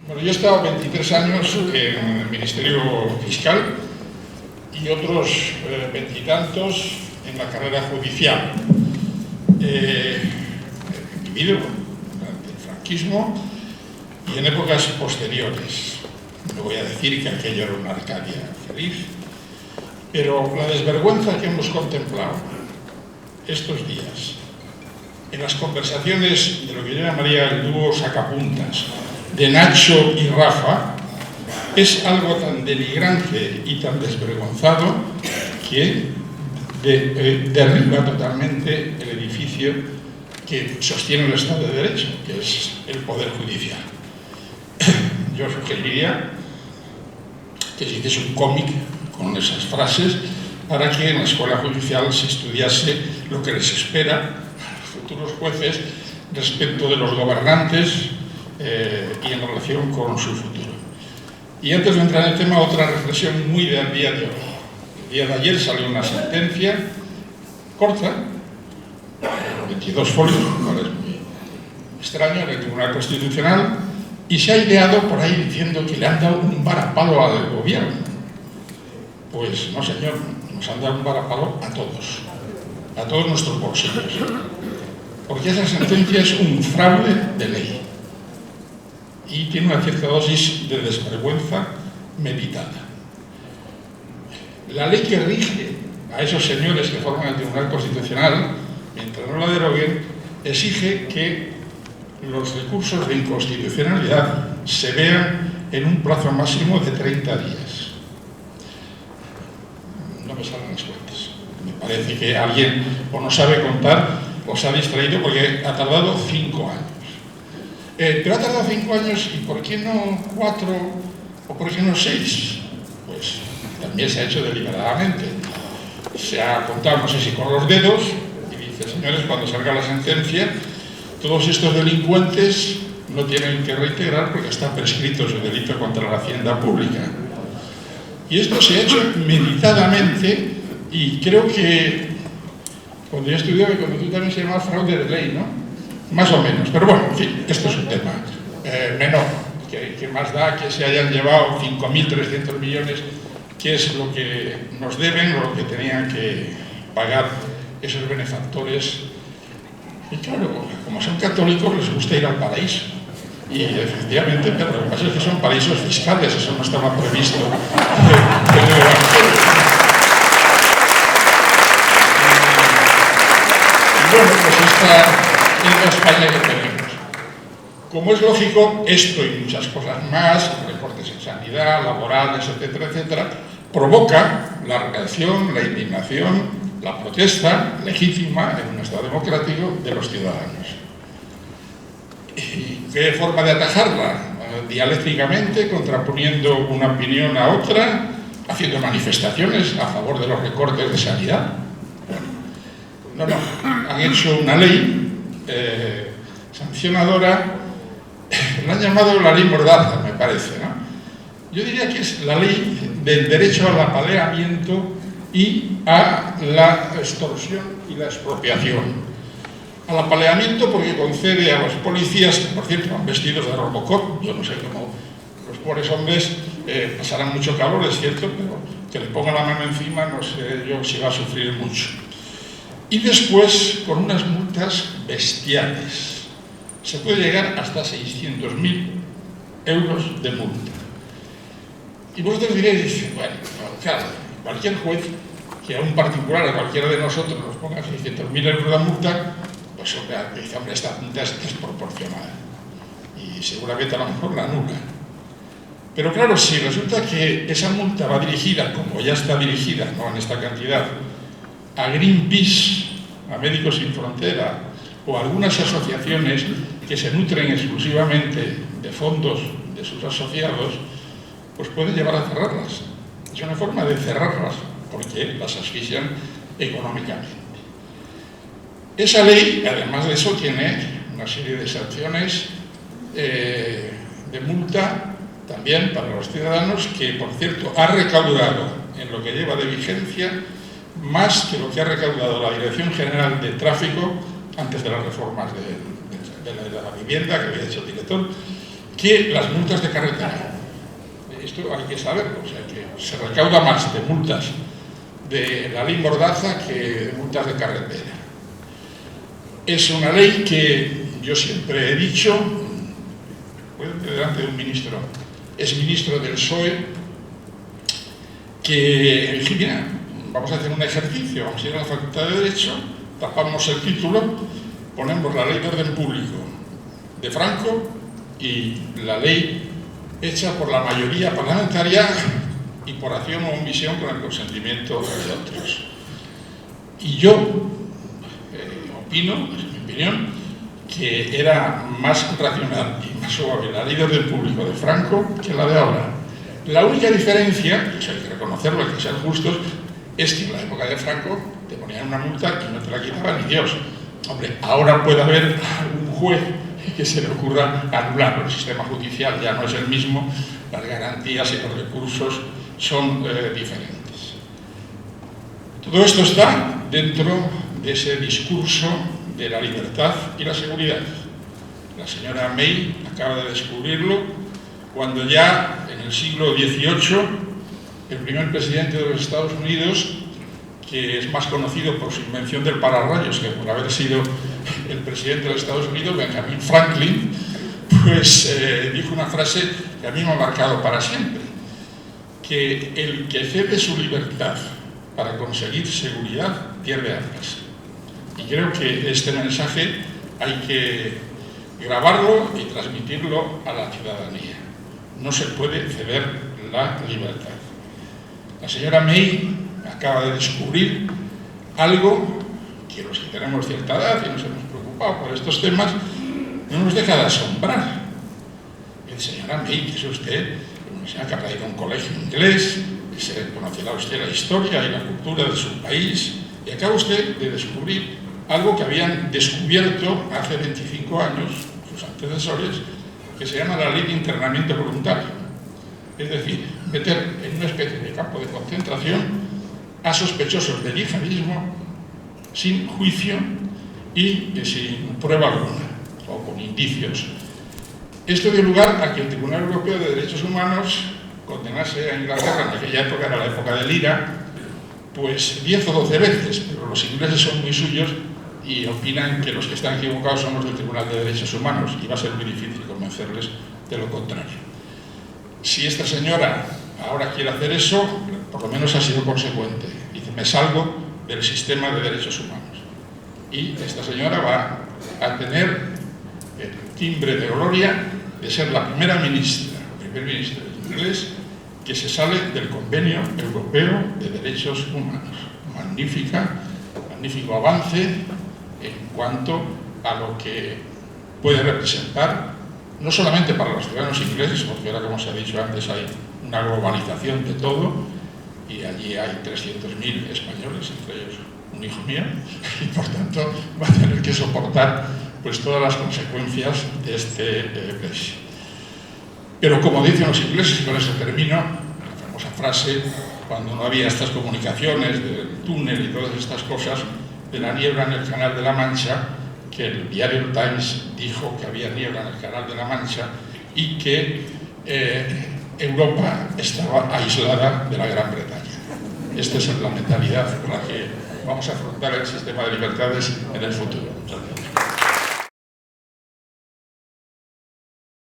Bueno, yo he estado 23 años en el Ministerio Fiscal y otros 20 y tantos en la carrera judicial. He vivido durante el franquismo y en épocas posteriores. No voy a decir que aquello era una Arcadia feliz, pero la desvergüenza que hemos contemplado estos días en las conversaciones de lo que yo llamaría el dúo sacapuntas de Nacho y Rafa es algo tan denigrante y tan desvergonzado que derriba totalmente el edificio que sostiene el Estado de Derecho, que es el Poder Judicial. Yo sugeriría que se hiciese un cómic con esas frases para que en la escuela judicial se estudiase lo que les espera a los futuros jueces respecto de los gobernantes y en relación con su futuro. Y antes de entrar en el tema, otra reflexión muy del día de hoy. El día de ayer salió una sentencia corta, 22 folios, lo cual es muy extraño, en el Tribunal Constitucional, y se ha ideado por ahí diciendo que le han dado un varapalo al gobierno. Pues no, señor, nos han dado un varapalo a todos nuestros bolsillos, porque esa sentencia es un fraude de ley y tiene una cierta dosis de desvergüenza meditada. La ley que rige a esos señores que forman el Tribunal Constitucional, mientras no la deroguen, exige que los recursos de inconstitucionalidad se vean en un plazo máximo de 30 días. No me salen las cuentas. Me parece que alguien o no sabe contar o se ha distraído porque ha tardado 5 años. Pero ha tardado 5 años, ¿y por qué no 4 o por qué no 6? Pues también se ha hecho deliberadamente. Se ha contado, no sé si con los dedos, y dice, señores, cuando salga la sentencia, todos estos delincuentes no tienen que reintegrar porque está prescrito su delito contra la hacienda pública. Y esto se ha hecho meditadamente, y creo que cuando yo estudié economía también se llama fraude de ley, ¿no? Más o menos, pero bueno, en fin, esto es un tema menor, que más da que se hayan llevado 5.300 millones, que es lo que nos deben o lo que tenían que pagar esos benefactores. Y claro, como son católicos les gusta ir al paraíso. Y efectivamente, pero lo que pasa es que son paraísos fiscales, eso no estaba previsto en el Evangelio. Y bueno, pues esta es la España que tenemos. Como es lógico, esto y muchas cosas más, recortes en sanidad, laborales, etcétera, etcétera, provoca la reacción, la indignación, la protesta legítima en un Estado democrático de los ciudadanos. ¿Y qué forma de atajarla? Dialécticamente, contraponiendo una opinión a otra, haciendo manifestaciones a favor de los recortes de sanidad. Bueno, no, han hecho una ley sancionadora, la han llamado la ley Mordaza, me parece, ¿no? Yo diría que es la ley del derecho al apaleamiento y a la extorsión y la expropiación. Al apaleamiento porque concede a los policías, que por cierto van vestidos de Robocop, yo no sé cómo los pobres hombres pasarán mucho calor, es cierto, pero que le pongan la mano encima no sé yo si va a sufrir mucho. Y después con unas multas bestiales. Se puede llegar hasta 600.000 euros de multa. Y vosotros diréis, bueno, claro, cualquier juez que a un particular, a cualquiera de nosotros, nos ponga 600.000 euros de multa, pues dice, hombre, esta multa es desproporcionada. Y seguramente a lo mejor la anula. Pero claro, si resulta que esa multa va dirigida, como ya está dirigida, no en esta cantidad, a Greenpeace, a Médicos Sin Frontera o a algunas asociaciones que se nutren exclusivamente de fondos de sus asociados, pues pueden llevar a cerrarlas. Es una forma de cerrarlas porque las asfixian económicamente. Esa ley, además de eso, tiene una serie de sanciones de multa también para los ciudadanos que, por cierto, ha recaudado en lo que lleva de vigencia más que lo que ha recaudado la Dirección General de Tráfico antes de las reformas de la vivienda que había hecho el director, que las multas de carretera. Esto hay que saberlo, o sea, que se recauda más de multas de la ley Mordaza que de multas de carretera. Es una ley que yo siempre he dicho, delante de un ministro, es ministro del PSOE, que dije, mira, vamos a hacer un ejercicio, vamos a ir a la Facultad de Derecho, tapamos el título, ponemos la ley de orden público de Franco y la ley hecha por la mayoría parlamentaria y por acción o omisión con el consentimiento de otros. Y yo opino, es mi opinión, que era más racional y más suave la ley de orden público de Franco que la de ahora. La única diferencia, y hay que reconocerlo, hay que ser justos, es que en la época de Franco te ponían una multa y no te la quitaba ni Dios. Hombre, ahora puede haber un juez que se le ocurra anularlo. El sistema judicial ya no es el mismo, las garantías y los recursos son diferentes. Todo esto está dentro de ese discurso de la libertad y la seguridad. La señora May acaba de descubrirlo cuando ya en el siglo XVIII el primer presidente de los Estados Unidos, que es más conocido por su invención del pararrayos que por haber sido el presidente de los Estados Unidos, Benjamin Franklin, pues dijo una frase que a mí me ha marcado para siempre, que el que cede su libertad para conseguir seguridad pierde armas. Y creo que este mensaje hay que grabarlo y transmitirlo a la ciudadanía. No se puede ceder la libertad. La señora May acaba de descubrir algo que los que tenemos cierta edad y nos hemos preocupado por estos temas no nos deja de asombrar. Señora May, que es usted una señora que ha aprendido en un colegio inglés, que se conocerá usted la historia y la cultura de su país, y acaba usted de descubrir algo que habían descubierto hace 25 años sus antecesores, que se llama la ley de internamiento voluntario. Es decir, meter en una especie de campo de concentración a sospechosos de yihadismo sin juicio y sin prueba alguna, o con indicios. Esto dio lugar a que el Tribunal Europeo de Derechos Humanos condenase a Inglaterra, en aquella época era la época del IRA, pues 10 o 12 veces, pero los ingleses son muy suyos y opinan que los que están equivocados son los del Tribunal de Derechos Humanos y va a ser muy difícil convencerles de lo contrario. Si esta señora ahora quiere hacer eso, por lo menos ha sido consecuente. Dice, me salgo del sistema de derechos humanos. Y esta señora va a tener el timbre de gloria de ser la primera ministra, primer ministro inglés, que se sale del Convenio Europeo de Derechos Humanos. Magnífico avance en cuanto a lo que puede representar, no solamente para los ciudadanos ingleses, porque ahora, como se ha dicho antes, hay una globalización de todo, y allí hay 300.000 españoles, entre ellos un hijo mío, y por tanto va a tener que soportar pues todas las consecuencias de este Brexit. Pero como dicen los ingleses, y con eso termino, la famosa frase, cuando no había estas comunicaciones del túnel y todas estas cosas, de la niebla en el Canal de la Mancha, que el diario Times dijo que había niebla en el Canal de la Mancha y que Europa estaba aislada de la Gran Bretaña. Esta es la mentalidad con la que vamos a afrontar el sistema de libertades en el futuro.